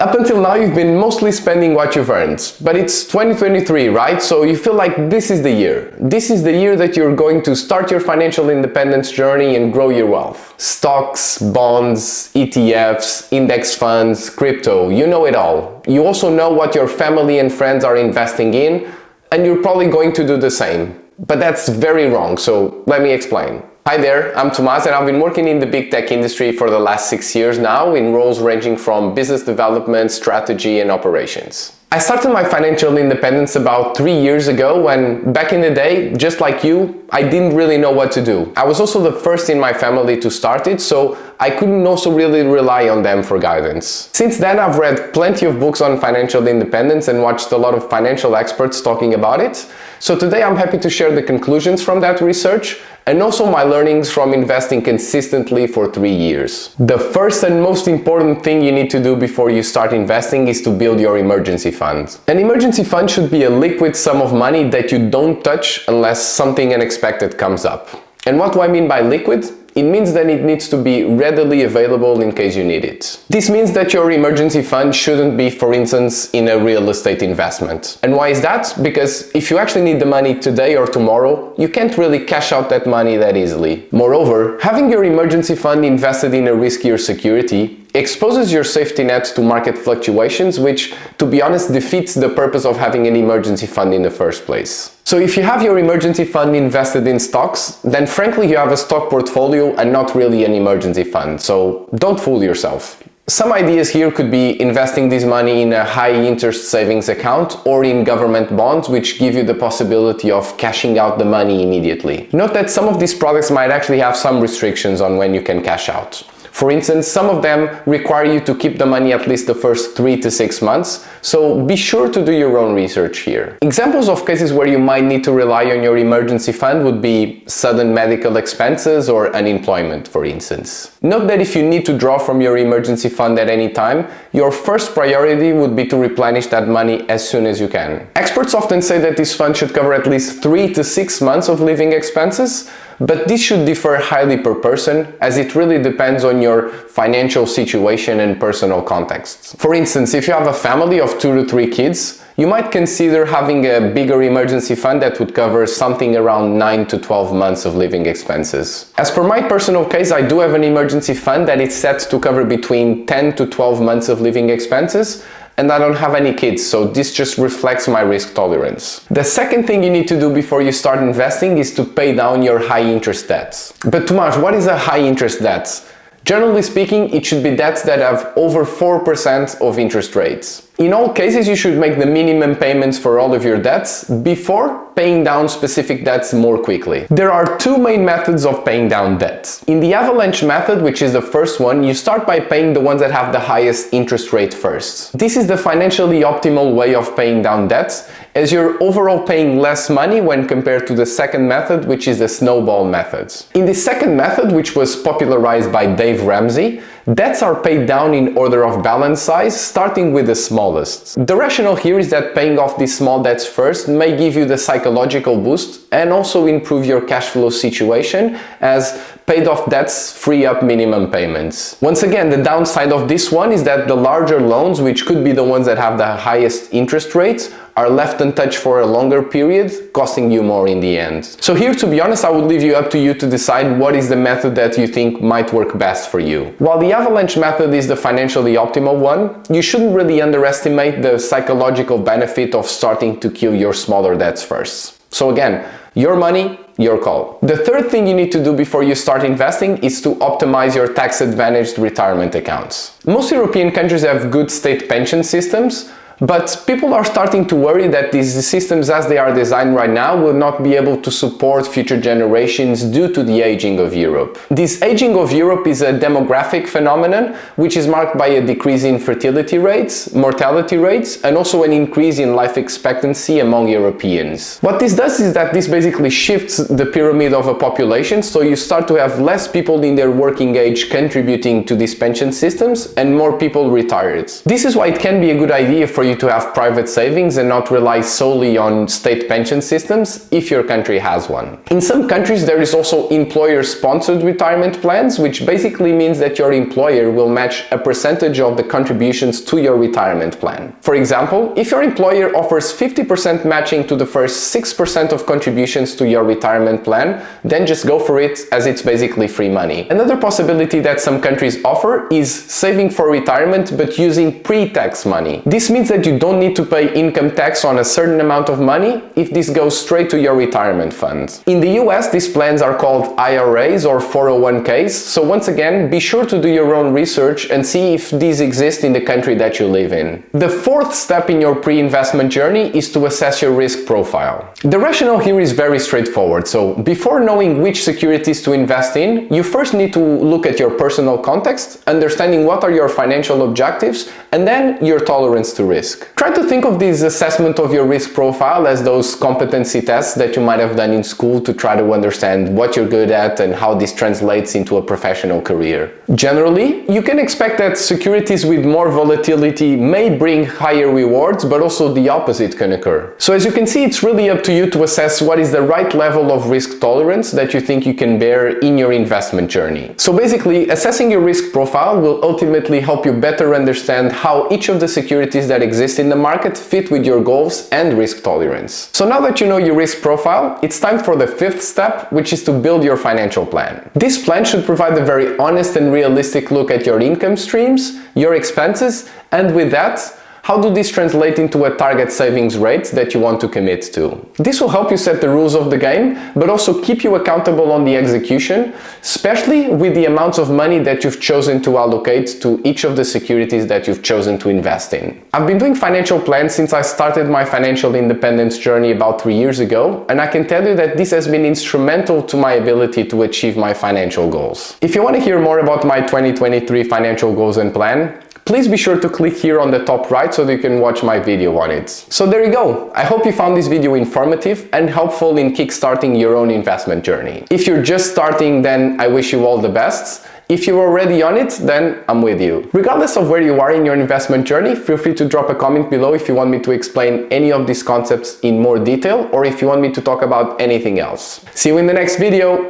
Up until now, you've been mostly spending what you've earned, but it's 2023, right? So you feel like this is the year. This is the year that you're going to start your financial independence journey and grow your wealth. Stocks, bonds, ETFs, index funds, crypto, you know it all. You also know what your family and friends are investing in, and you're probably going to do the same. But that's very wrong, so let me explain. Hi there, I'm Tomas and I've been working in the big tech industry for the last 6 years now in roles ranging from business development, strategy and operations. I started my financial independence about 3 years ago when, back in the day, just like you, I didn't really know what to do. I was also the first in my family to start it, so I couldn't also really rely on them for guidance. Since then, I've read plenty of books on financial independence and watched a lot of financial experts talking about it. So today I'm happy to share the conclusions from that research and also my learnings from investing consistently for 3 years. The first and most important thing you need to do before you start investing is to build your emergency fund. An emergency fund should be a liquid sum of money that you don't touch unless something unexpected comes up. And what do I mean by liquid? It means that it needs to be readily available in case you need it. This means that your emergency fund shouldn't be, for instance, in a real estate investment. And why is that? Because if you actually need the money today or tomorrow, you can't really cash out that money that easily. Moreover, having your emergency fund invested in a riskier security exposes your safety net to market fluctuations, which, to be honest, defeats the purpose of having an emergency fund in the first place. So if you have your emergency fund invested in stocks, then frankly you have a stock portfolio and not really an emergency fund, so don't fool yourself. Some ideas here could be investing this money in a high-interest savings account or in government bonds, which give you the possibility of cashing out the money immediately. Note that some of these products might actually have some restrictions on when you can cash out. For instance, some of them require you to keep the money at least the first 3 to 6 months, so be sure to do your own research here. Examples of cases where you might need to rely on your emergency fund would be sudden medical expenses or unemployment, for instance. Note that if you need to draw from your emergency fund at any time, your first priority would be to replenish that money as soon as you can. Experts often say that this fund should cover at least 3 to 6 months of living expenses, but this should differ highly per person, as it really depends on your financial situation and personal contexts. For instance, if you have a family of 2 to 3 kids, you might consider having a bigger emergency fund that would cover something around 9 to 12 months of living expenses. As per my personal case, I do have an emergency fund that is set to cover between 10 to 12 months of living expenses, and I don't have any kids, so this just reflects my risk tolerance. The second thing you need to do before you start investing is to pay down your high interest debts. But Tomas, what is a high interest debt? Generally speaking, it should be debts that have over 4% of interest rates. In all cases, you should make the minimum payments for all of your debts before paying down specific debts more quickly. There are 2 main methods of paying down debt. In the avalanche method, which is the first one, you start by paying the ones that have the highest interest rate first. This is the financially optimal way of paying down debts, as you're overall paying less money when compared to the second method, which is the snowball method. In the second method, which was popularized by Dave Ramsey, debts are paid down in order of balance size, starting with the smallest. The rationale here is that paying off these small debts first may give you the psychological boost and also improve your cash flow situation, as paid off debts free up minimum payments. Once again, the downside of this one is that the larger loans, which could be the ones that have the highest interest rates, are left untouched for a longer period, costing you more in the end. So here, to be honest, I would leave you up to you to decide what is the method that you think might work best for you. While the avalanche method is the financially optimal one, you shouldn't really underestimate the psychological benefit of starting to kill your smaller debts first. So again, your money, your call. The third thing you need to do before you start investing is to optimize your tax-advantaged retirement accounts. Most European countries have good state pension systems, but people are starting to worry that these systems as they are designed right now will not be able to support future generations due to the aging of Europe. This aging of Europe is a demographic phenomenon which is marked by a decrease in fertility rates, mortality rates, and also an increase in life expectancy among Europeans. What this does is that this basically shifts the pyramid of a population, so you start to have less people in their working age contributing to these pension systems and more people retired. This is why it can be a good idea for you to have private savings and not rely solely on state pension systems if your country has one. In some countries there is also employer-sponsored retirement plans, which basically means that your employer will match a percentage of the contributions to your retirement plan. For example, if your employer offers 50% matching to the first 6% of contributions to your retirement plan, then just go for it, as it's basically free money. Another possibility that some countries offer is saving for retirement but using pre-tax money. This means that you don't need to pay income tax on a certain amount of money if this goes straight to your retirement fund. In the US, these plans are called IRAs or 401ks, so once again, be sure to do your own research and see if these exist in the country that you live in. The fourth step in your pre-investment journey is to assess your risk profile. The rationale here is very straightforward, so before knowing which securities to invest in, you first need to look at your personal context, understanding what are your financial objectives, and then your tolerance to risk. Try to think of this assessment of your risk profile as those competency tests that you might have done in school to try to understand what you're good at and how this translates into a professional career. Generally, you can expect that securities with more volatility may bring higher rewards, but also the opposite can occur. So as you can see, it's really up to you to assess what is the right level of risk tolerance that you think you can bear in your investment journey. So basically, assessing your risk profile will ultimately help you better understand how each of the securities that exist in the market fit with your goals and risk tolerance. So now that you know your risk profile, it's time for the fifth step, which is to build your financial plan. This plan should provide a very honest and realistic look at your income streams, your expenses, and with that, how do these translate into a target savings rate that you want to commit to? This will help you set the rules of the game, but also keep you accountable on the execution, especially with the amounts of money that you've chosen to allocate to each of the securities that you've chosen to invest in. I've been doing financial plans since I started my financial independence journey about 3 years ago, and I can tell you that this has been instrumental to my ability to achieve my financial goals. If you want to hear more about my 2023 financial goals and plan, please be sure to click here on the top right so that you can watch my video on it. So there you go. I hope you found this video informative and helpful in kickstarting your own investment journey. If you're just starting, then I wish you all the best. If you're already on it, then I'm with you. Regardless of where you are in your investment journey, feel free to drop a comment below if you want me to explain any of these concepts in more detail or if you want me to talk about anything else. See you in the next video.